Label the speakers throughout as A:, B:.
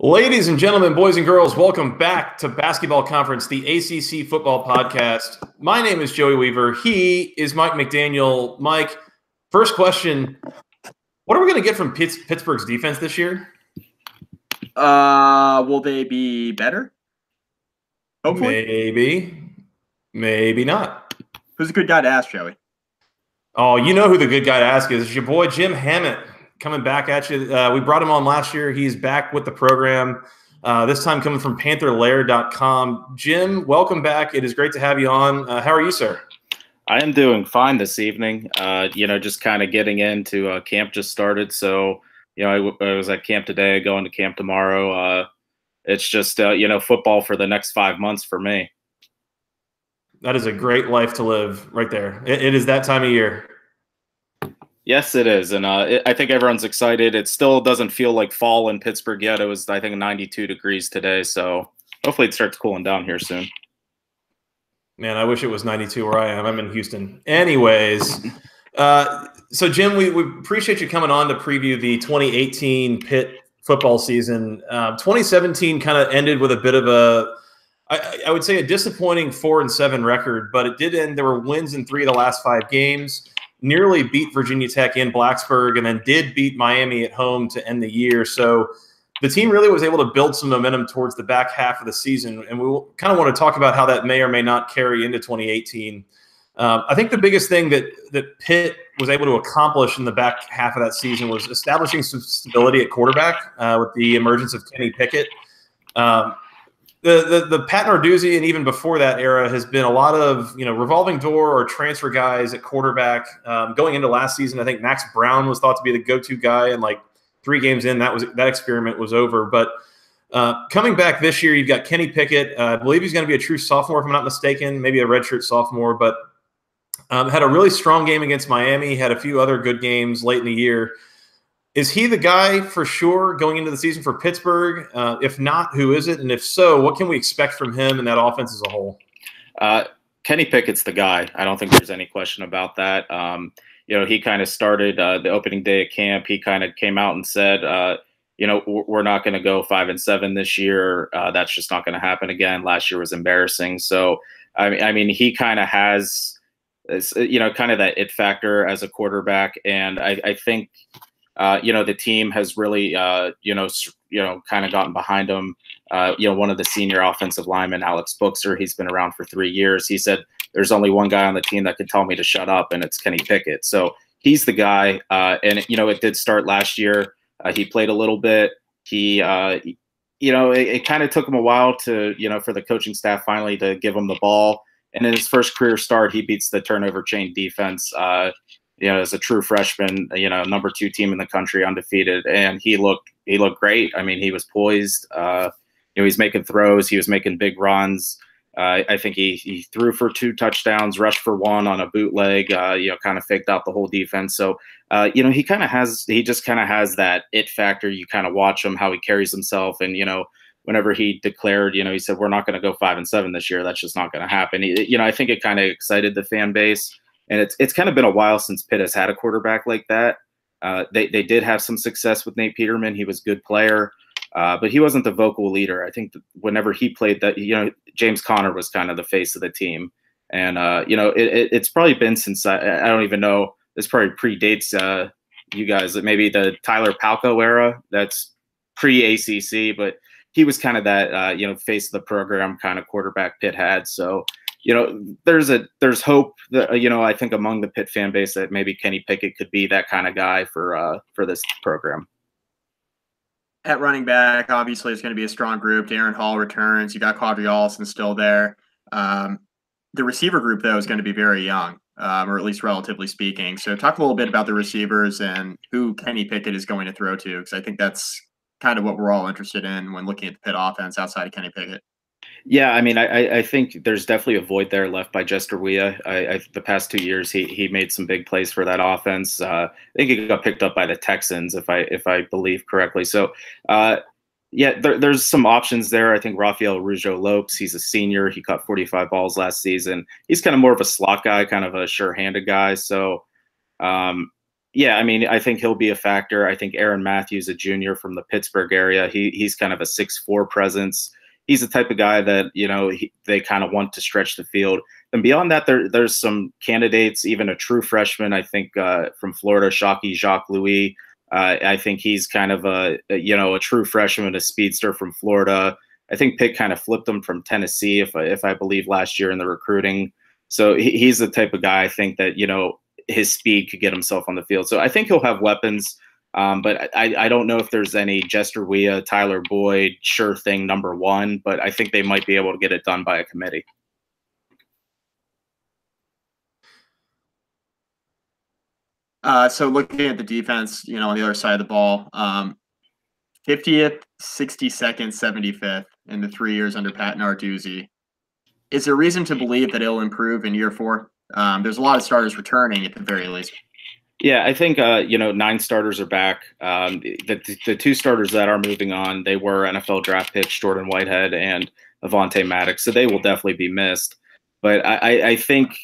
A: Ladies and gentlemen, boys and girls, welcome back to Basketball Conference, the ACC football podcast. My name is Joey Weaver. He is Mike McDaniel. Mike, first question, what are we going to get from Pittsburgh's defense this year?
B: Will they be better?
A: Hopefully. Maybe not.
B: Who's a good guy to ask, Joey?
A: Oh, you know who the good guy to ask is. It's your boy, Jim Hammett, coming back at you. We brought him on last year. He's back with the program, this time coming from PantherLair.com. Jim, welcome back. It is great to have you on. How are you, sir?
C: I am doing fine this evening. Just kind of getting into camp just started. So, I was at camp today, going to camp tomorrow. It's just, football for the next 5 months for me.
A: That is a great life to live right there. It is that time of year.
C: Yes, it is. And I think everyone's excited. It still doesn't feel like fall in Pittsburgh yet. It was, I think, 92 degrees today. So hopefully it starts cooling down here soon.
A: Man, I wish it was 92 where I am. I'm in Houston. Anyways, so Jim, we appreciate you coming on to preview the 2018 Pitt football season. 2017 kind of ended with a bit of I would say a disappointing 4-7 record, but it did end. There were wins in 3 of the last 5 games. Nearly beat Virginia Tech in Blacksburg, and then did beat Miami at home to end the year. So the team really was able to build some momentum towards the back half of the season, and we kind of want to talk about how that may or may not carry into 2018. I think the biggest thing that Pitt was able to accomplish in the back half of that season was establishing some stability at quarterback with the emergence of Kenny Pickett. The Pat Narduzzi and even before that era has been a lot of revolving door or transfer guys at quarterback. Going into last season, I think Max Brown was thought to be the go-to guy, and like 3 games in, that experiment was over. But coming back this year, you've got Kenny Pickett. I believe he's going to be a true sophomore, if I'm not mistaken, maybe a redshirt sophomore. But had a really strong game against Miami. Had a few other good games late in the year. Is he the guy for sure going into the season for Pittsburgh? If not, who is it? And if so, what can we expect from him and that offense as a whole?
C: Kenny Pickett's the guy. I don't think there's any question about that. He kind of started the opening day of camp. He kind of came out and said, we're not going to go 5-7 this year. That's just not going to happen again. Last year was embarrassing. So, I mean, he kind of has, kind of that it factor as a quarterback. And I think, the team has really, kind of gotten behind him. One of the senior offensive linemen, Alex Buxer, he's been around for 3 years. He said, there's only one guy on the team that can tell me to shut up, and it's Kenny Pickett. So he's the guy. And it did start last year. He played a little bit. It kind of took him a while to, for the coaching staff finally to give him the ball. And in his first career start, he beats the turnover chain defense, as a true freshman, number 2 team in the country, undefeated. And he looked great. I mean, he was poised. He's making throws. He was making big runs. I think he threw for 2 touchdowns, rushed for 1 on a bootleg, kind of faked out the whole defense. So, he just kind of has that it factor. You kind of watch him, how he carries himself. And, whenever he declared, he said, we're not going to go 5-7 this year. That's just not going to happen. I think it kind of excited the fan base. And it's kind of been a while since Pitt has had a quarterback like that. They did have some success with Nate Peterman. He was a good player, but he wasn't the vocal leader. I think whenever he played that, James Conner was kind of the face of the team. And, it's probably been since I don't even know. This probably predates you guys, maybe the Tyler Palco era. That's pre-ACC, but he was kind of that, face of the program kind of quarterback Pitt had. So, there's hope that, I think among the Pitt fan base that maybe Kenny Pickett could be that kind of guy for this program.
B: At running back, obviously, it's going to be a strong group. Darren Hall returns. You got Quadri Allison still there. The receiver group, though, is going to be very young, or at least relatively speaking. So talk a little bit about the receivers and who Kenny Pickett is going to throw to, because I think that's kind of what we're all interested in when looking at the Pitt offense outside of Kenny Pickett.
C: Yeah, I mean, I think there's definitely a void there left by Jester Weah. The past 2 years, he made some big plays for that offense. I think he got picked up by the Texans, if I believe correctly. So, there's some options there. I think Rafael Rougeau Lopes, he's a senior. He caught 45 balls last season. He's kind of more of a slot guy, kind of a sure-handed guy. So, Yeah, I mean, I think he'll be a factor. I think Aaron Matthews, a junior from the Pittsburgh area, he's kind of a 6'4" presence. He's the type of guy that, you know, they kind of want to stretch the field. And beyond that, there's some candidates, even a true freshman, I think, from Florida, Jacques Louis. I think he's kind of a true freshman, a speedster from Florida. I think Pitt kind of flipped him from Tennessee, if I believe, last year in the recruiting. So he's the type of guy I think that, you know, his speed could get himself on the field. So I think he'll have weapons. But I don't know if there's any Jester Weah, Tyler Boyd, sure thing #1, but I think they might be able to get it done by a committee.
B: So looking at the defense, you know, on the other side of the ball, 50th, 62nd, 75th in the 3 years under Pat Narduzzi. Is there reason to believe that it'll improve in year 4? There's a lot of starters returning at the very least.
C: Yeah, I think, 9 starters are back. The 2 starters that are moving on, they were NFL draft picks, Jordan Whitehead and Avonte Maddox, so they will definitely be missed. But I think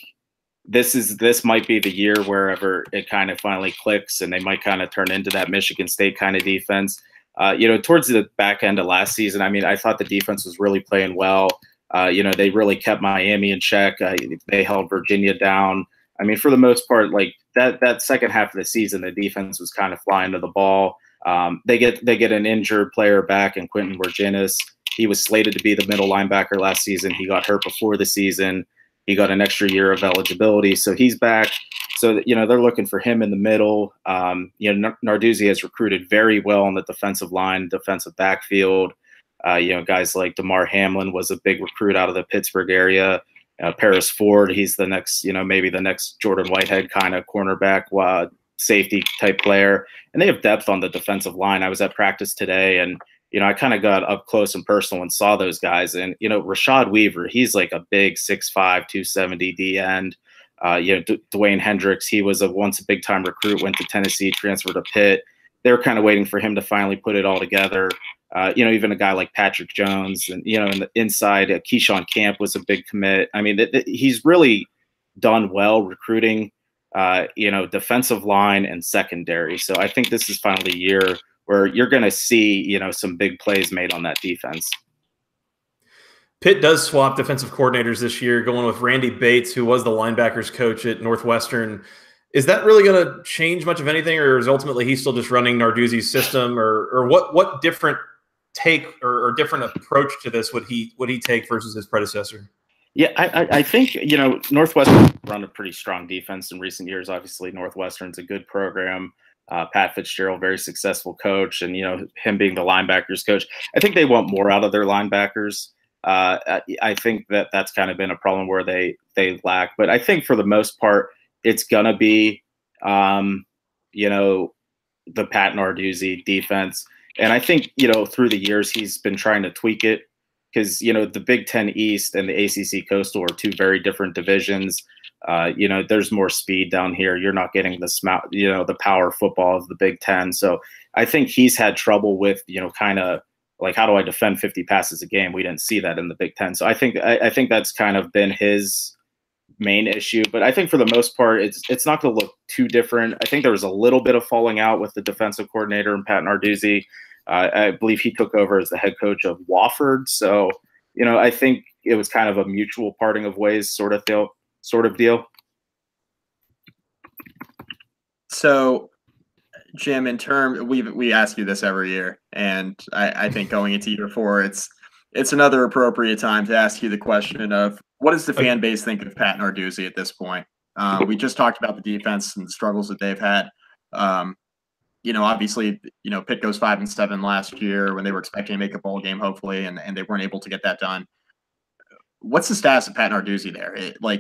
C: this might be the year wherever it kind of finally clicks and they might kind of turn into that Michigan State kind of defense. Towards the back end of last season, I mean, I thought the defense was really playing well. They really kept Miami in check. They held Virginia down. I mean, for the most part, like that second half of the season, the defense was kind of flying to the ball. They get an injured player back in Quentin Virginis. He was slated to be the middle linebacker last season. He got hurt before the season. He got an extra year of eligibility, so he's back. So they're looking for him in the middle. Narduzzi has recruited very well on the defensive line, defensive backfield. Guys like DeMar Hamlin was a big recruit out of the Pittsburgh area. Paris Ford, he's the next, maybe the next Jordan Whitehead kind of cornerback, safety type player. And they have depth on the defensive line. I was at practice today and, I kind of got up close and personal and saw those guys. And, Rashad Weaver, he's like a big 6'5", 270 D end. Dwayne Hendricks, he was once a big time recruit, went to Tennessee, transferred to Pitt. They were kind of waiting for him to finally put it all together. Even a guy like Patrick Jones and, in the inside, Keyshawn Camp was a big commit. I mean, he's really done well recruiting, defensive line and secondary. So I think this is finally a year where you're going to see, some big plays made on that defense.
A: Pitt does swap defensive coordinators this year, going with Randy Bates, who was the linebackers coach at Northwestern. Is that really going to change much of anything, or is ultimately he still just running Narduzzi's system, or what different take or different approach to this would he take versus his predecessor?
C: Yeah, I think, Northwestern run a pretty strong defense in recent years. Obviously, Northwestern's a good program. Pat Fitzgerald, very successful coach, and, him being the linebackers coach. I think they want more out of their linebackers. I think that's kind of been a problem where they lack. But I think for the most part, it's going to be, the Pat Narduzzi defense. And I think, through the years, he's been trying to tweak it because, the Big Ten East and the ACC Coastal are 2 very different divisions. There's more speed down here. You're not getting the power football of the Big Ten. So I think he's had trouble with, kind of like, how do I defend 50 passes a game? We didn't see that in the Big Ten. So I think that's kind of been his main issue. But I think for the most part, it's not going to look too different. I think there was a little bit of falling out with the defensive coordinator and Pat Narduzzi. I believe he took over as the head coach of Wofford. So, I think it was kind of a mutual parting of ways sort of deal.
B: So, Jim, we ask you this every year, and I think going into year 4, it's another appropriate time to ask you the question of what does the fan base think of Pat Narduzzi at this point? We just talked about the defense and the struggles that they've had. Obviously, Pitt goes 5-7 last year when they were expecting to make a bowl game, hopefully, and they weren't able to get that done. What's the status of Pat Narduzzi there?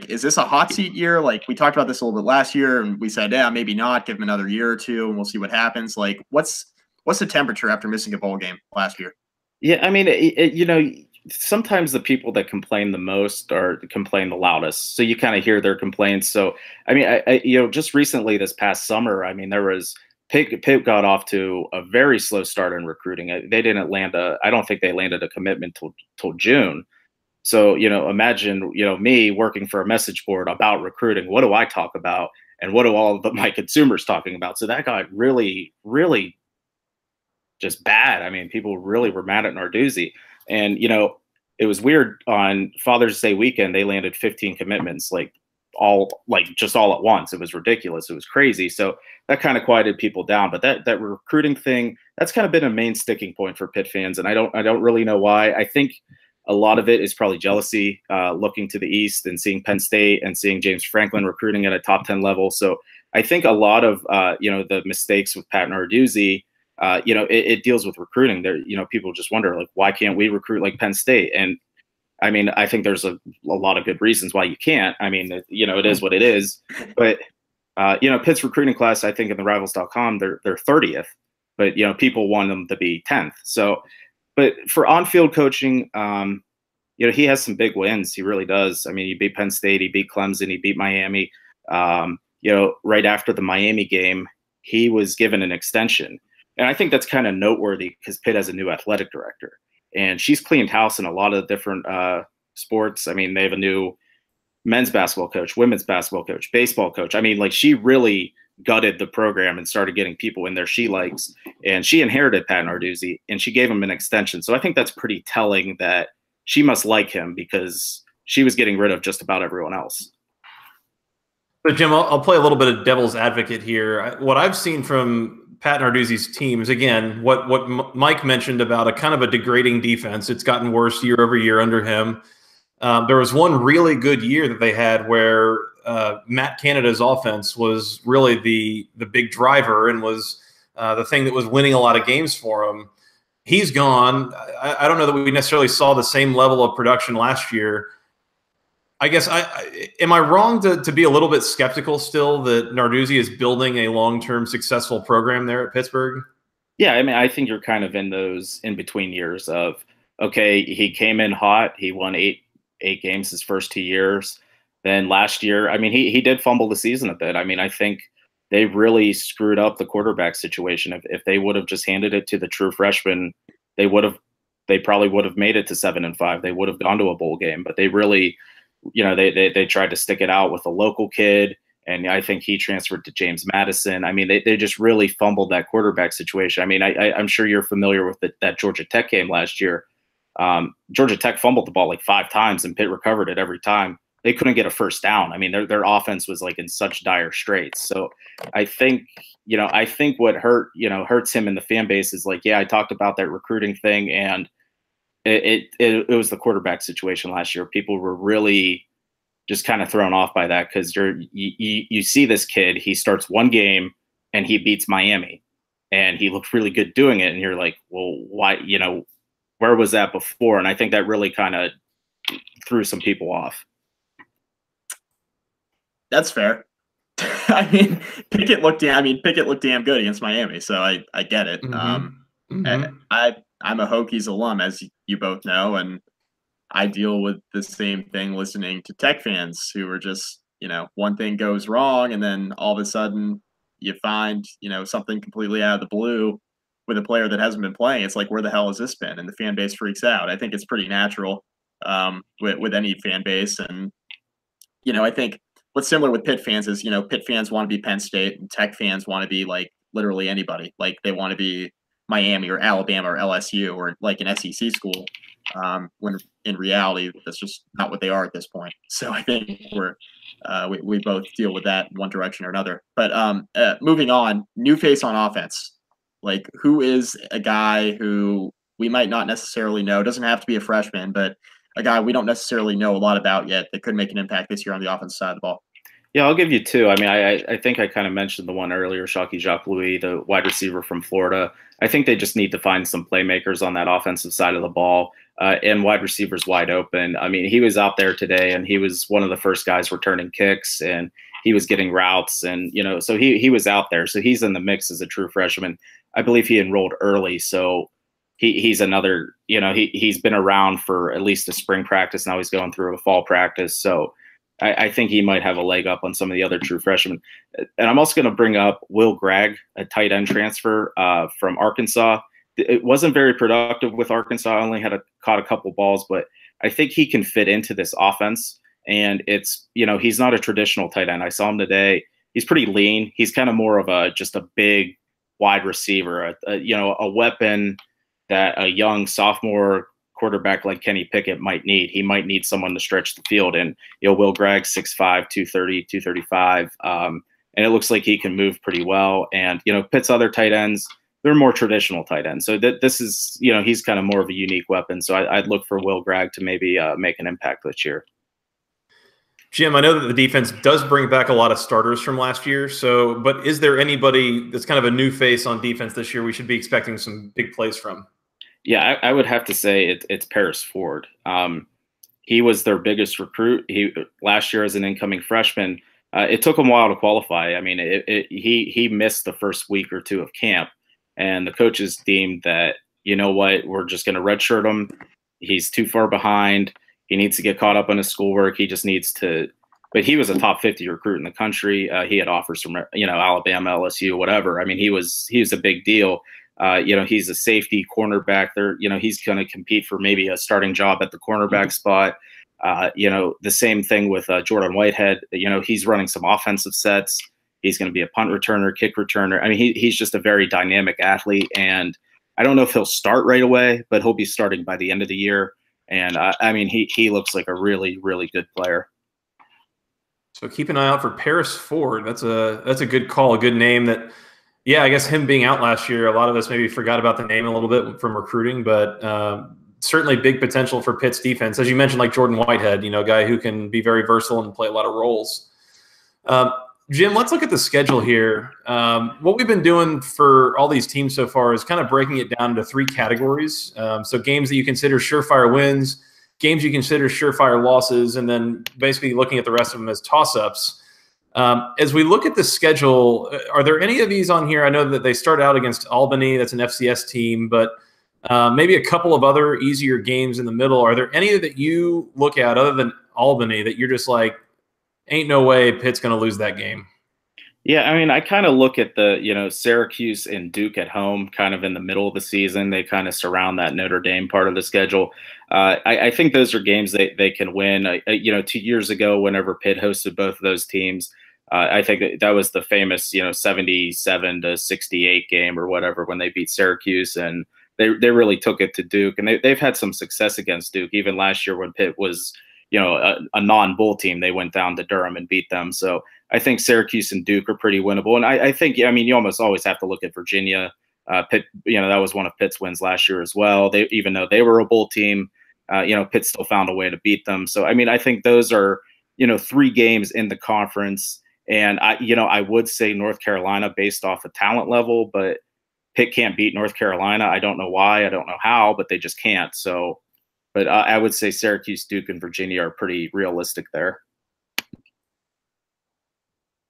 B: Is this a hot seat year? Like, we talked about this a little bit last year, and we said, yeah, maybe not. Give him another year or 2, and we'll see what happens. Like, what's the temperature after missing a bowl game last year?
C: Yeah, I mean, sometimes the people that complain the most complain the loudest. So you kind of hear their complaints. So, I mean, just recently this past summer, I mean, Pitt got off to a very slow start in recruiting. They didn't I don't think they landed a commitment till June. So, imagine, me working for a message board about recruiting. What do I talk about? And what do all of my consumers talking about? So that got really, really just bad. I mean, people really were mad at Narduzzi. And, it was weird. On Father's Day weekend, they landed 15 commitments, just all at once. It was ridiculous. It was crazy. So that kind of quieted people down. But that recruiting thing, that's kind of been a main sticking point for Pitt fans. And I don't really know why. I think a lot of it is probably jealousy, looking to the East and seeing Penn State and seeing James Franklin recruiting at a top 10 level. So I think a lot of, the mistakes with Pat Narduzzi, it deals with recruiting. There, people just wonder, like, why can't we recruit like Penn State? And I mean, I think there's a lot of good reasons why you can't. I mean, it is what it is. But, Pitt's recruiting class, I think in the Rivals.com, they're 30th. But, people want them to be 10th. So, but for on-field coaching, he has some big wins. He really does. I mean, he beat Penn State, he beat Clemson, he beat Miami. Right after the Miami game, he was given an extension. And I think that's kind of noteworthy because Pitt has a new athletic director. And she's cleaned house in a lot of different sports. I mean, they have a new men's basketball coach, women's basketball coach, baseball coach. I mean, like, she really gutted the program and started getting people in there she likes. And she inherited Pat Narduzzi, and she gave him an extension. So I think that's pretty telling that she must like him because she was getting rid of just about everyone else.
A: So, Jim, I'll play a little bit of devil's advocate here. What I've seen from Pat Narduzzi's teams, again, what Mike mentioned about a kind of a degrading defense, it's gotten worse year over year under him. There was one really good year that they had where Matt Canada's offense was really the big driver and was the thing that was winning a lot of games for him. He's gone. I don't know that we necessarily saw the same level of production last year. I guess am I wrong to be a little bit skeptical still that Narduzzi is building a long-term successful program there at Pittsburgh?
C: Yeah, I mean, I think you're kind of in those in-between years of, okay, he came in hot. He won eight games his first 2 years. Then last year, I mean, he did fumble the season a bit. I mean, I think they really screwed up the quarterback situation. If they would have just handed it to the true freshman, they probably would have made it to 7-5. They would have gone to a bowl game, but they really – they tried to stick it out with a local kid, and I think he transferred to James Madison. I mean, they just really fumbled that quarterback situation. I mean, I'm sure you're familiar with that Georgia Tech game last year. Georgia Tech fumbled the ball like 5 times, and Pitt recovered it every time. They couldn't get a first down. I mean, their offense was like in such dire straits. So I think what hurts him in the fan base is like, yeah, I talked about that recruiting thing, and it was the quarterback situation last year. People were really just kind of thrown off by that because you see this kid, he starts one game and he beats Miami, and he looked really good doing it, and you're like, well, why? Where was that before? And I think that really kind of threw some people off.
B: That's fair. I mean, Pickett looked damn good against Miami, so I get it. I'm a Hokies alum, as you both know, and I deal with the same thing listening to Tech fans who are just, one thing goes wrong, and then all of a sudden you find, something completely out of the blue with a player that hasn't been playing. It's like, where the hell has this been? And the fan base freaks out. I think it's pretty natural with any fan base. And, I think what's similar with Pitt fans is, Pitt fans want to be Penn State, and Tech fans want to be like literally anybody. Like, they want to be Miami or Alabama or LSU or like an SEC school, when in reality that's just not what they are at this point. So I think we both deal with that in one direction or another. But moving on, new face on offense. Like, who is a guy who we might not necessarily know? Doesn't have to be a freshman, but a guy we don't necessarily know a lot about yet that could make an impact this year on the offensive side of the ball.
C: Yeah, I'll give you 2. I mean, I think I kind of mentioned the one earlier, Shockey Jacques-Louis, the wide receiver from Florida. I think they just need to find some playmakers on that offensive side of the ball, and wide receivers wide open. I mean, he was out there today, and he was one of the first guys returning kicks, and he was getting routes, and so he was out there. So he's in the mix as a true freshman. I believe he enrolled early, so he's another. He's been around for at least a spring practice. Now he's going through a fall practice, so I think he might have a leg up on some of the other true freshmen. And I'm also going to bring up Will Gregg, a tight end transfer from Arkansas. It wasn't very productive with Arkansas. Only caught a couple balls, but I think he can fit into this offense. And it's, he's not a traditional tight end. I saw him today. he's pretty lean. He's kind of more of just a big wide receiver, a weapon that a young sophomore quarterback like Kenny Pickett might need. He might need someone to stretch the field. And, Will Gregg's 6'5", 230, 235. And it looks like he can move pretty well. And, Pitt's other tight ends, they're more traditional tight ends. So this is, he's kind of more of a unique weapon. So I'd look for Will Gregg to maybe make an impact this year.
A: Jim, I know that the defense does bring back a lot of starters from last year. But is there anybody that's kind of a new face on defense this year we should be expecting some big plays from?
C: Yeah, I would have to say it's Paris Ford. He was their biggest recruit. Last year as an incoming freshman, it took him a while to qualify. I mean, he missed the first week or two of camp, and the coaches deemed that, we're just going to redshirt him. He's too far behind. He needs to get caught up on his schoolwork. He just needs to. But he was a top 50 recruit in the country. He had offers from Alabama, LSU, whatever. I mean, he was a big deal. He's a safety cornerback there. He's going to compete for maybe a starting job at the cornerback spot. The same thing with Jordan Whitehead. He's running some offensive sets. He's going to be a punt returner, kick returner. I mean, he's just a very dynamic athlete. And I don't know if he'll start right away, but he'll be starting by the end of the year. And he looks like a really, really good player.
A: So keep an eye out for Paris Ford. That's a good call, a good name that. Yeah, I guess him being out last year, a lot of us maybe forgot about the name a little bit from recruiting, but certainly big potential for Pitt's defense. As you mentioned, like Jordan Whitehead, a guy who can be very versatile and play a lot of roles. Jim, let's look at the schedule here. What we've been doing for all these teams so far is kind of breaking it down into 3 categories. So games that you consider surefire wins, games you consider surefire losses, and then basically looking at the rest of them as toss-ups. As we look at the schedule, are there any of these on here? I know that they start out against Albany. That's an FCS team, but maybe a couple of other easier games in the middle. Are there any that you look at other than Albany that you're just like, ain't no way Pitt's going to lose that game?
C: Yeah, I mean, I kind of look at the, Syracuse and Duke at home kind of in the middle of the season. They kind of surround that Notre Dame part of the schedule. I think those are games they can win. 2 years ago, whenever Pitt hosted both of those teams, I think that was the famous, 77-68 game or whatever when they beat Syracuse, and they really took it to Duke. And they've had some success against Duke. Even last year when Pitt was, a non-bowl team, they went down to Durham and beat them. So I think Syracuse and Duke are pretty winnable. And I think, you almost always have to look at Virginia. Pitt, that was one of Pitt's wins last year as well. Even though they were a bowl team, Pitt still found a way to beat them. So, I think those are, 3 games in the conference. And I would say North Carolina based off of talent level, but Pitt can't beat North Carolina. I don't know why. I don't know how, but they just can't. So, but I would say Syracuse, Duke, and Virginia are pretty realistic there.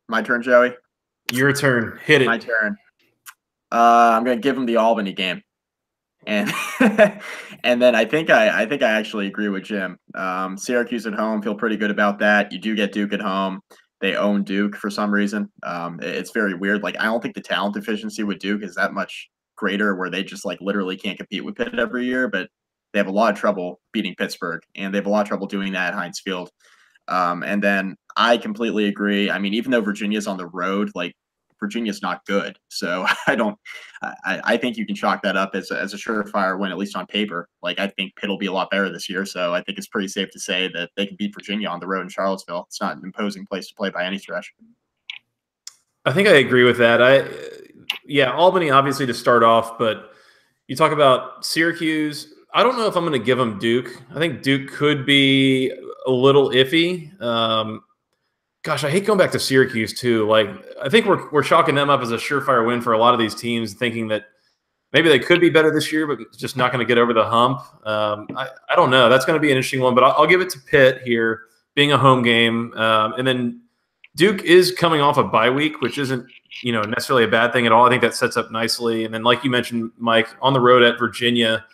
B: My turn, Joey.
A: Your turn. Hit it.
B: My turn. I'm going to give him the Albany game, and and then I think I actually agree with Jim. Syracuse at home, feel pretty good about that. You do get Duke at home. They own Duke for some reason. It's very weird. Like, I don't think the talent deficiency with Duke is that much greater, where they just like literally can't compete with Pitt every year, but they have a lot of trouble beating Pittsburgh, and they have a lot of trouble doing that at Heinz Field. And then I completely agree. I mean, even though Virginia's on the road, like, Virginia's not good. So I think you can chalk that up as a surefire win, at least on paper. Like, I think Pitt will be a lot better this year. So I think it's pretty safe to say that they can beat Virginia on the road in Charlottesville. It's not an imposing place to play by any stretch.
A: I think I agree with that. Albany obviously to start off, but you talk about Syracuse. I don't know if I'm going to give them Duke. I think Duke could be a little iffy. Gosh, I hate going back to Syracuse too. Like, I think we're chalking them up as a surefire win for a lot of these teams, thinking that maybe they could be better this year, but just not going to get over the hump. I don't know. That's going to be an interesting one, but I'll give it to Pitt here, being a home game. And then Duke is coming off a bye week, which isn't necessarily a bad thing at all. I think that sets up nicely. And then, like you mentioned, Mike, on the road at Virginia,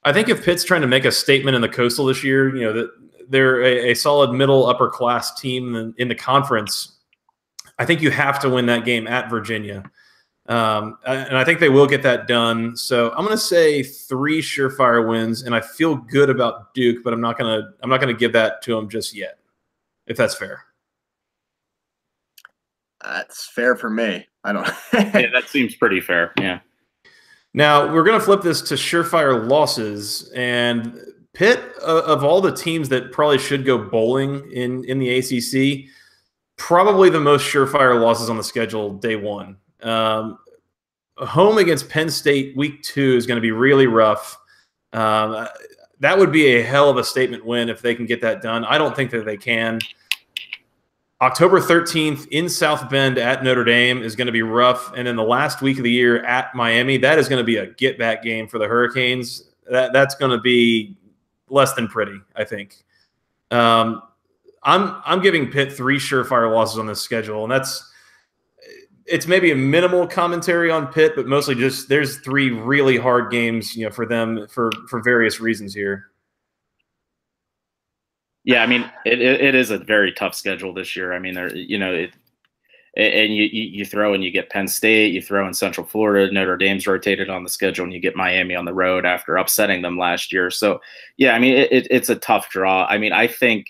A: I think if Pitt's trying to make a statement in the Coastal this year, that they're a solid middle upper class team in the conference, I think you have to win that game at Virginia. And I think they will get that done. So I'm going to say 3 surefire wins, and I feel good about Duke, but I'm not going to give that to them just yet, if that's fair.
B: That's fair for me. I don't.
C: Yeah, that seems pretty fair. Yeah.
A: Now we're going to flip this to surefire losses, and Pitt, of all the teams that probably should go bowling in the ACC, probably the most surefire losses on the schedule day one. Home against Penn State week 2 is going to be really rough. That would be a hell of a statement win if they can get that done. I don't think that they can. October 13th in South Bend at Notre Dame is going to be rough. And then the last week of the year at Miami, that is going to be a get-back game for the Hurricanes. That's going to be less than pretty, I think. I'm giving Pitt 3 surefire losses on this schedule, and it's maybe a minimal commentary on Pitt, but mostly just there's 3 really hard games, for them for various reasons here.
C: Yeah, I mean, it is a very tough schedule this year. I mean, and you throw and you get Penn State, you throw in Central Florida, Notre Dame's rotated on the schedule, and you get Miami on the road after upsetting them last year. So, yeah, I mean, it's a tough draw. I mean, I think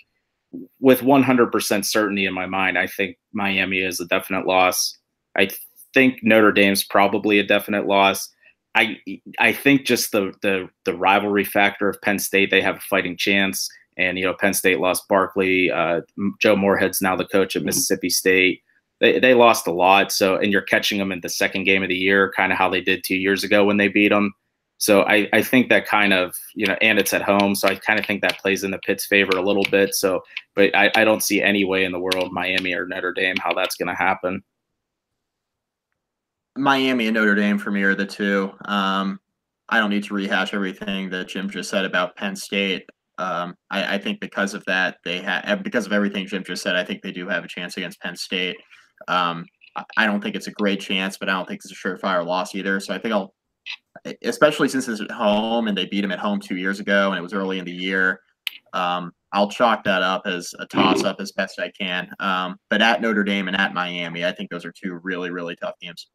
C: with 100% certainty in my mind, I think Miami is a definite loss. I think Notre Dame's probably a definite loss. I think just the rivalry factor of Penn State, they have a fighting chance. And, Penn State lost Barkley. Joe Moorhead's now the coach at Mississippi State. They lost a lot. So, and you're catching them in the second game of the year, kind of how they did 2 years ago when they beat them. So I think that kind of, and it's at home. So I kind of think that plays into Pitt's favor a little bit. So, but I don't see any way in the world, Miami or Notre Dame, how that's going to happen.
B: Miami and Notre Dame for me are the 2. I don't need to rehash everything that Jim just said about Penn State. I think because of that, because of everything Jim just said, I think they do have a chance against Penn State. I don't think it's a great chance, but I don't think it's a surefire loss either. So I think especially since it's at home and they beat them at home 2 years ago and it was early in the year, I'll chalk that up as a toss-up as best I can. But at Notre Dame and at Miami, I think those are 2 really, really tough games.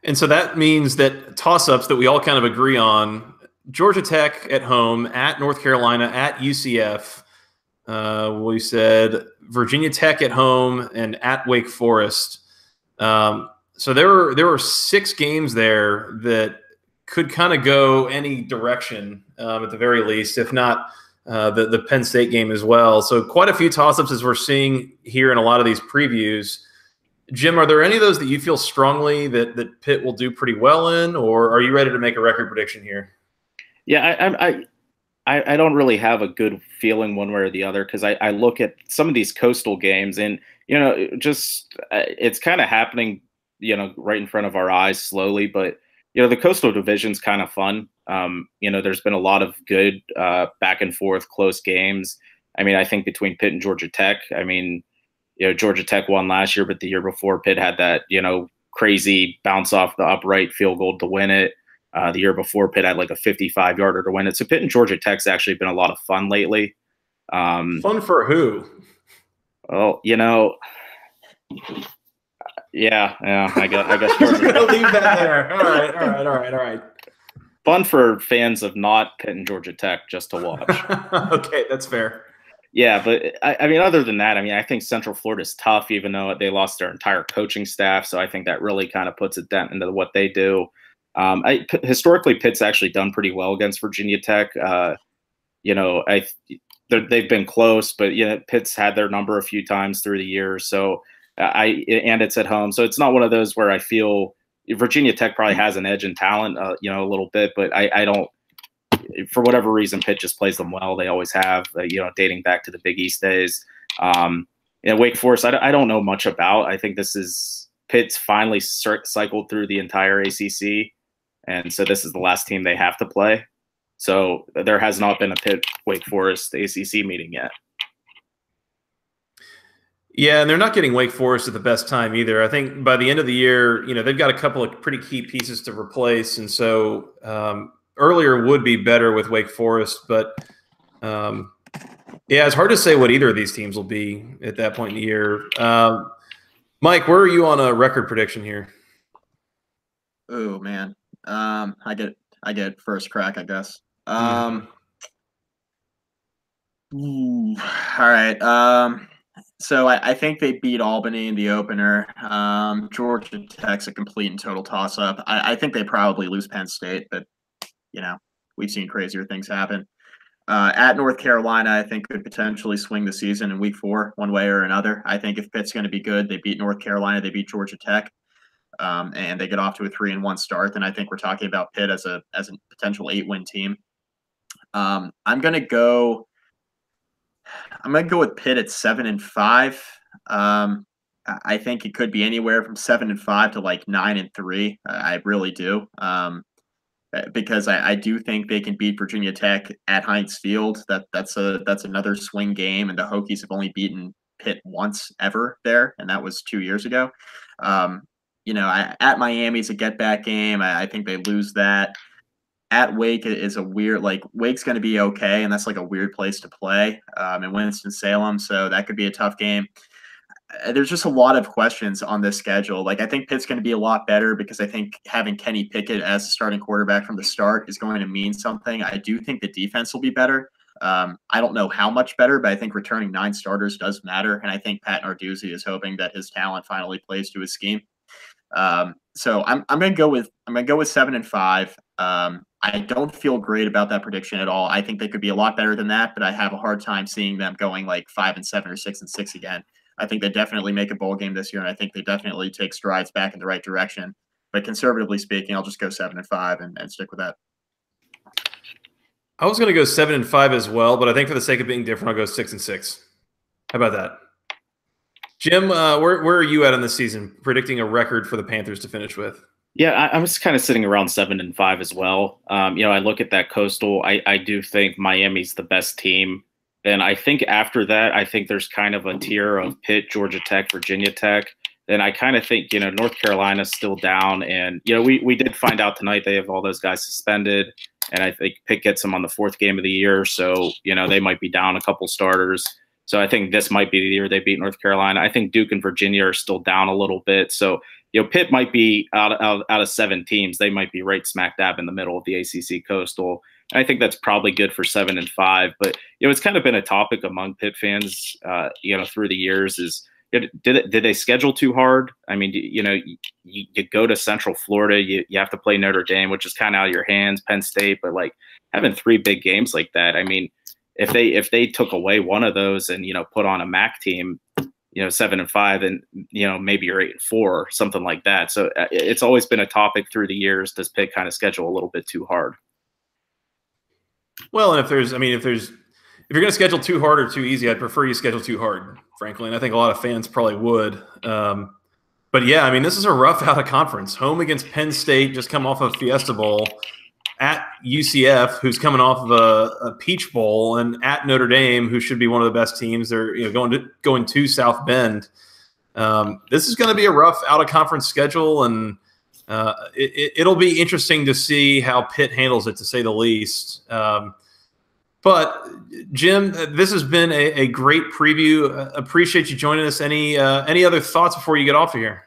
A: And so that means that toss-ups that we all kind of agree on, Georgia Tech at home, at North Carolina, at UCF. We said Virginia Tech at home and at Wake Forest. So there were 6 games there that could kind of go any direction at the very least, if not the Penn State game as well. So quite a few toss-ups as we're seeing here in a lot of these previews. Jim, are there any of those that you feel strongly that Pitt will do pretty well in, or are you ready to make a record prediction here?
C: Yeah, I don't really have a good feeling one way or the other because I look at some of these coastal games and, just it's kind of happening, right in front of our eyes slowly. But, the coastal division's kind of fun. There's been a lot of good back and forth close games. I mean, I think between Pitt and Georgia Tech, I mean, Georgia Tech won last year, but the year before Pitt had that, crazy bounce off the upright field goal to win it. The year before Pitt had like a 55-yarder to win it. So Pitt and Georgia Tech's actually been a lot of fun lately.
A: Fun for who?
C: Well, yeah. I guess
A: we're gonna leave that there. All right.
C: Fun for fans of not Pitt and Georgia Tech just to watch.
A: Okay, that's fair.
C: Yeah, but I mean, other than that, I mean, I think Central Florida's tough, even though they lost their entire coaching staff. So I think that really kind of puts a dent into what they do. Historically, Pitt's actually done pretty well against Virginia Tech. They've been close, but Pitt's had their number a few times through the years. So and it's at home, so it's not one of those where I feel Virginia Tech probably has an edge in talent, a little bit, but I don't. For whatever reason, Pitt just plays them well. They always have, dating back to the Big East days. Wake Forest, I don't know much about. I think this is Pitt's finally cycled through the entire ACC. And so this is the last team they have to play. So there has not been a Pitt-Wake Forest ACC meeting yet.
A: Yeah, and they're not getting Wake Forest at the best time either. I think by the end of the year, they've got a couple of pretty key pieces to replace. And so earlier would be better with Wake Forest. But, yeah, it's hard to say what either of these teams will be at that point in the year. Mike, where are you on a record prediction here?
B: Oh, man. I get first crack, I guess. All right. So I think they beat Albany in the opener. Georgia Tech's a complete and total toss-up. I think they probably lose Penn State, but, we've seen crazier things happen. At North Carolina, I think could potentially swing the season in week 4, one way or another. I think if Pitt's going to be good, they beat North Carolina, they beat Georgia Tech, and they get off to a 3-1 start. Then I think we're talking about Pitt as a potential 8-win team. I'm gonna go with Pitt at 7-5. I think it could be anywhere from 7-5 to like 9-3. I really do. Because I do think they can beat Virginia Tech at Heinz Field. That's another swing game, and the Hokies have only beaten Pitt once ever there, and that was 2 years ago. At Miami is a get back game. I think they lose that. At Wake is a weird, Wake's going to be okay, and that's like a weird place to play in Winston-Salem, so that could be a tough game. There's just a lot of questions on this schedule. I think Pitt's going to be a lot better because I think having Kenny Pickett as the starting quarterback from the start is going to mean something. I do think the defense will be better. I don't know how much better, but I think returning 9 starters does matter, and I think Pat Narduzzi is hoping that his talent finally plays to his scheme. So I'm going to go with 7-5. I don't feel great about that prediction at all. I think they could be a lot better than that, but I have a hard time seeing them going 5-7 or 6-6 again. I think they definitely make a bowl game this year, and I think they definitely take strides back in the right direction. But conservatively speaking, I'll just go 7-5 and stick with that.
A: I was going to go 7-5 as well, but I think for the sake of being different, I'll go 6-6. How about that? Jim, where are you at in this season, predicting a record for the Panthers to finish with?
C: Yeah, I was kind of sitting around 7-5 as well. I look at that Coastal. I do think Miami's the best team. Then I think after that, I think there's kind of a tier of Pitt, Georgia Tech, Virginia Tech. Then I kind of think, North Carolina's still down. And, we did find out tonight they have all those guys suspended. And I think Pitt gets them on the 4th game of the year. So, they might be down a couple starters. So I think this might be the year they beat North Carolina. I think Duke and Virginia are still down a little bit. So, Pitt might be out of 7 teams. They might be right smack dab in the middle of the ACC Coastal. I think that's probably good for 7-5. But, it's kind of been a topic among Pitt fans, through the years is, did they schedule too hard? I mean, you go to Central Florida, you have to play Notre Dame, which is kind of out of your hands, Penn State, but having 3 big games like that, I mean, if they took away one of those and, put on a MAC team, 7-5 and, maybe you're 8-4, something like that. So it's always been a topic through the years. Does Pitt kind of schedule a little bit too hard?
A: Well, and if you're going to schedule too hard or too easy, I'd prefer you schedule too hard, frankly. And I think a lot of fans probably would. But yeah, I mean, this is a rough out of conference. Home against Penn State, just come off of Fiesta Bowl. At UCF, who's coming off of a Peach Bowl, and at Notre Dame, who should be one of the best teams. They're going to South Bend. This is going to be a rough out of conference schedule, and it'll be interesting to see how Pitt handles it, to say the least. But Jim, this has been a great preview. Appreciate you joining us. Any other thoughts before you get off of here?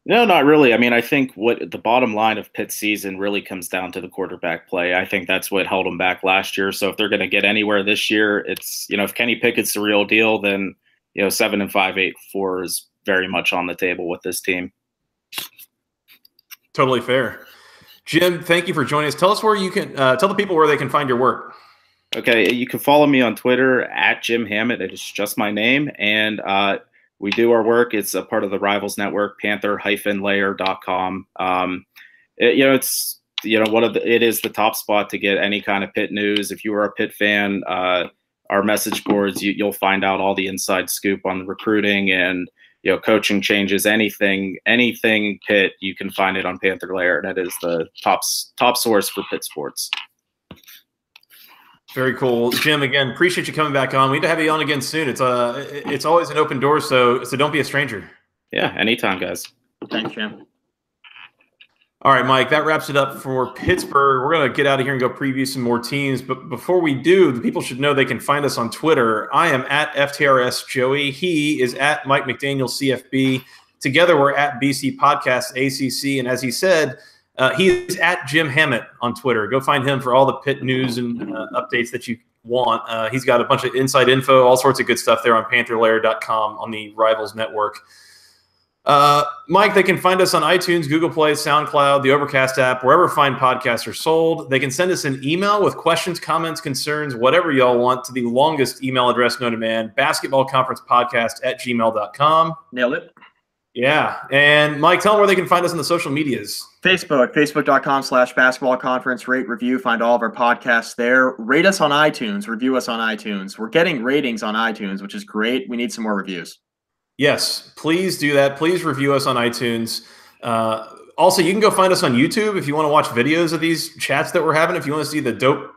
C: No, not really. I mean, I think what the bottom line of Pitt's season really comes down to the quarterback play. I think that's what held them back last year. So if they're going to get anywhere this year, it's, if Kenny Pickett's the real deal, then, 7-5, 8-4 is very much on the table with this team.
A: Totally fair. Jim, thank you for joining us. Tell us where you can tell the people where they can find your work.
C: Okay. You can follow me on Twitter at Jim Hammett. It is just my name. And, we do our work. It's a part of the Rivals Network, panther-layer.com. It is the top spot to get any kind of Pitt news. If you are a Pitt fan, our message boards, you'll find out all the inside scoop on the recruiting and, coaching changes, anything Pitt, you can find it on Panther Layer. That is the top source for Pitt sports. Very cool. Jim, again, appreciate you coming back on. We need to have you on again soon. It's always an open door, so don't be a stranger. Yeah, anytime, guys.
B: Thanks, Jim.
A: All right, Mike, that wraps it up for Pittsburgh. We're going to get out of here and go preview some more teams. But before we do, the people should know they can find us on Twitter. I am at FTRS Joey. He is at Mike McDaniel CFB. Together, we're at BC Podcast ACC. And as he said, he is at Jim Hammett on Twitter. Go find him for all the Pitt news and updates that you want. He's got a bunch of inside info, all sorts of good stuff there on pantherlair.com on the Rivals Network. Mike, they can find us on iTunes, Google Play, SoundCloud, the Overcast app, wherever fine podcasts are sold. They can send us an email with questions, comments, concerns, whatever y'all want, to the longest email address known to man, basketballconferencepodcast@gmail.com.
B: Nailed it.
A: Yeah. And Mike, tell them where they can find us on the social medias.
B: Facebook.com/basketballconference. Rate, review, find all of our podcasts there. Rate us on iTunes, review us on iTunes. We're getting ratings on iTunes, which is great. We need some more reviews.
A: Yes, please do that. Please review us on iTunes. Also, you can go find us on YouTube if you want to watch videos of these chats that we're having. If you want to see the dope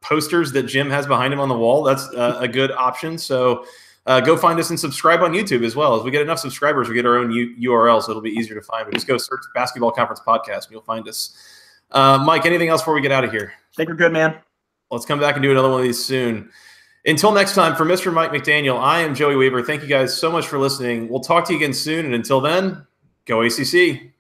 A: posters that Jim has behind him on the wall, that's a good option. So go find us and subscribe on YouTube as well. As we get enough subscribers, we get our own URL, so it'll be easier to find. But just go search Basketball Conference Podcast, and you'll find us. Mike, anything else before we get out of here?
B: I think we're good, man.
A: Let's come back and do another one of these soon. Until next time, for Mr. Mike McDaniel, I am Joey Weaver. Thank you guys so much for listening. We'll talk to you again soon. And until then, go ACC.